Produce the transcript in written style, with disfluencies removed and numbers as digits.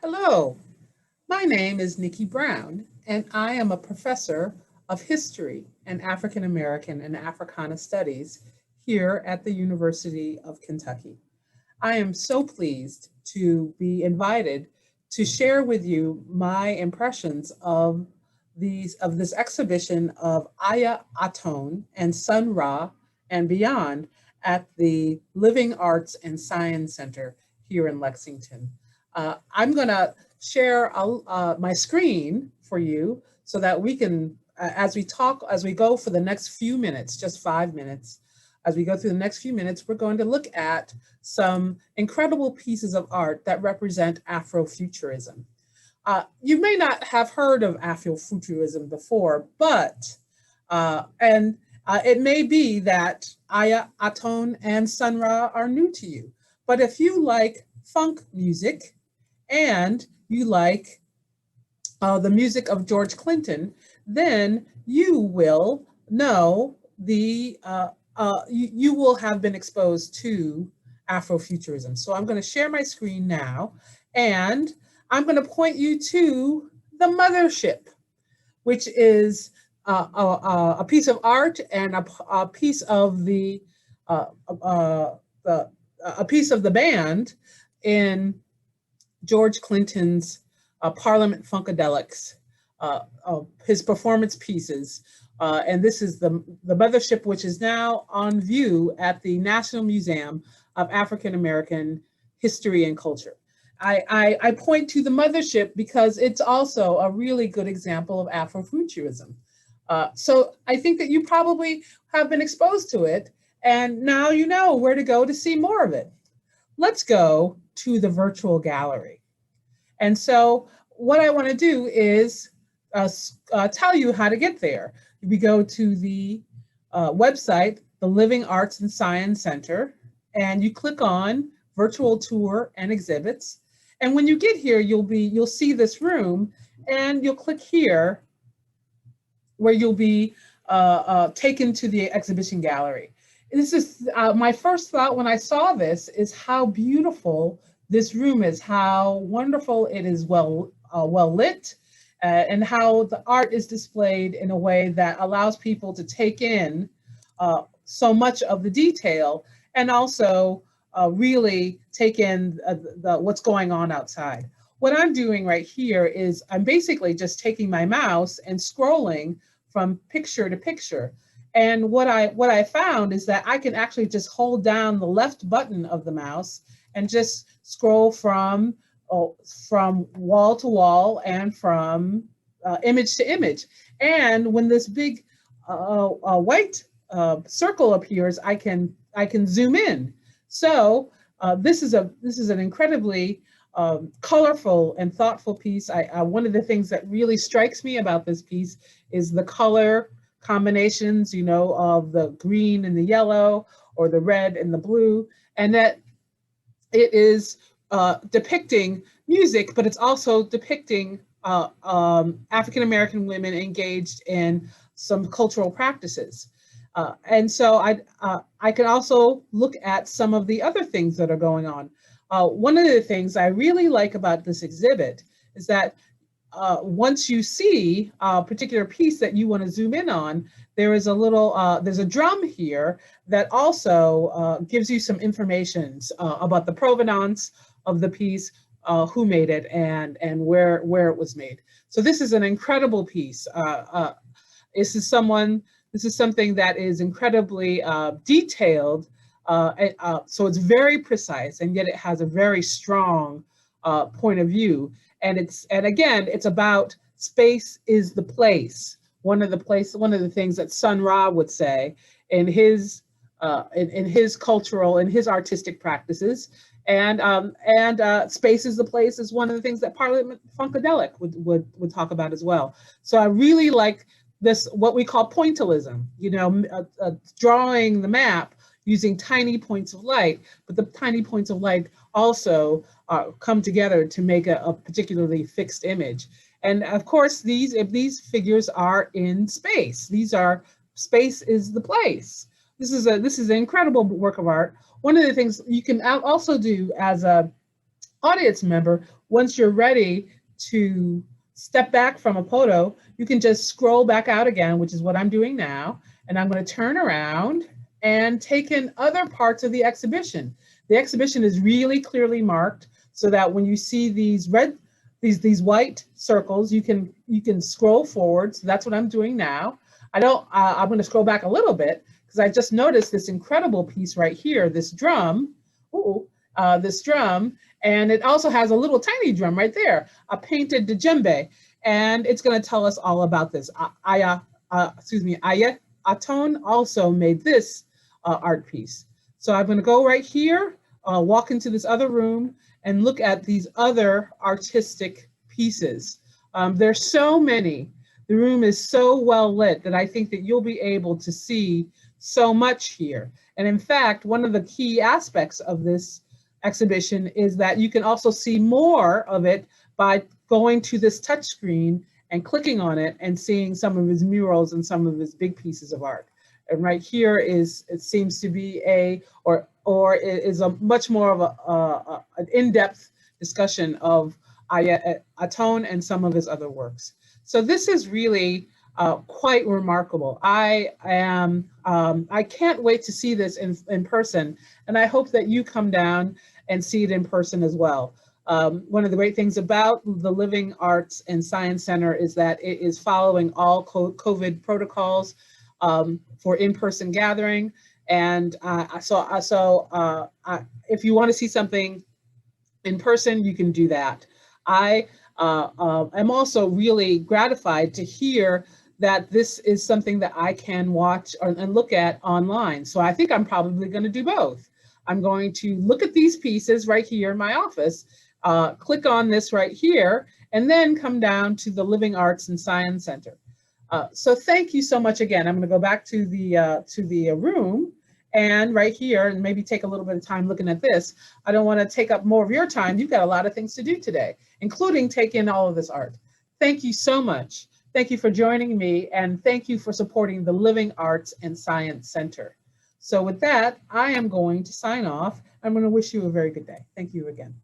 Hello, my name is Nikki Brown, and I am a professor of history and African American and Africana studies here at the University of Kentucky. I am so pleased to be invited to share with you my impressions of this exhibition of Aya Aton and Sun Ra and beyond at the Living Arts and Science Center here in Lexington. I'm going to share my screen for you so that we can, as we go for the next few minutes, just 5 minutes, as we go through the next few minutes, we're going to look at some incredible pieces of art that represent Afro-Futurism. You may not have heard of Afro-Futurism before, but, it may be that Aya, Aton, and Sun Ra are new to you. But if you like funk music and you like the music of George Clinton, then you will know you will have been exposed to Afrofuturism. So I'm going to share my screen now, and I'm going to point you to the Mothership, which is a piece of art and a piece of a piece of the band in George Clinton's Parliament Funkadelics, his performance pieces. And this is the Mothership, which is now on view at the National Museum of African American History and Culture. I point to the Mothership because it's also a really good example of Afrofuturism. So I think that you probably have been exposed to it, and now you know where to go to see more of it. Let's go to the virtual gallery. And so what I want to do is tell you how to get there. We go to the website, the Living Arts and Science Center, and you click on Virtual Tour and Exhibits. And when you get here, you'll see this room, and you'll click here where you'll be taken to the exhibition gallery. This is my first thought when I saw this is how beautiful this room is, how wonderful it is well lit, and how the art is displayed in a way that allows people to take in so much of the detail and also really take in what's going on outside. What I'm doing right here is I'm basically just taking my mouse and scrolling from picture to picture. And what I found is that I can actually just hold down the left button of the mouse and just scroll from wall to wall and from image to image. And when this big white circle appears, I can zoom in. So this is an incredibly colorful and thoughtful piece. One of the things that really strikes me about this piece is the color combinations, of the green and the yellow, or the red and the blue, and that it is depicting music, but it's also depicting African American women engaged in some cultural practices. And so I can also look at some of the other things that are going on. One of the things I really like about this exhibit is that once you see a particular piece that you want to zoom in on, there is there's a drum here that also gives you some information about the provenance of the piece, who made it, and where it was made. So this is an incredible piece. This is something that is incredibly detailed. So it's very precise, and yet it has a very strong point of view. And again, it's about space is the place. One of the things that Sun Ra would say in his cultural and his artistic practices, and space is the place is one of the things that Parliament Funkadelic would talk about as well. So I really like this, what we call pointillism, drawing the map using tiny points of light, but the tiny points of light also come together to make a particularly fixed image. And of course, these figures are in space. Space is the place. This is an incredible work of art. One of the things you can also do as a audience member, once you're ready to step back from a photo, you can just scroll back out again, which is what I'm doing now. And I'm going to turn around and take in other parts of the exhibition. The exhibition is really clearly marked so that when you see these these white circles, you can scroll forward. So that's what I'm doing now. I'm going to scroll back a little bit because I just noticed this incredible piece right here, this drum. Ooh, this drum, and it also has a little tiny drum right there, a painted djembe, and it's going to tell us all about this. Aton also made this art piece. So I'm going to go right here, walk into this other room, and look at these other artistic pieces. There's so many. The room is so well lit that I think that you'll be able to see so much here. And in fact, one of the key aspects of this exhibition is that you can also see more of it by going to this touch screen and clicking on it and seeing some of his murals and some of his big pieces of art. And right here is, it seems to be or is a much more of an in-depth discussion of Aton and some of his other works. So this is really quite remarkable. I can't wait to see this in person, and I hope that you come down and see it in person as well. One of the great things about the Living Arts and Science Center is that it is following all COVID protocols for in-person gathering. And if you want to see something in person, you can do that. I am also really gratified to hear that this is something that I can watch and look at online. So I think I'm probably going to do both. I'm going to look at these pieces right here in my office, click on this right here, and then come down to the Living Arts and Science Center. So thank you so much again. I'm going to go back to the room and right here and maybe take a little bit of time looking at this. I don't want to take up more of your time. You've got a lot of things to do today, including take in all of this art. Thank you so much. Thank you for joining me, and thank you for supporting the Living Arts and Science Center. So with that, I am going to sign off. I'm going to wish you a very good day. Thank you again.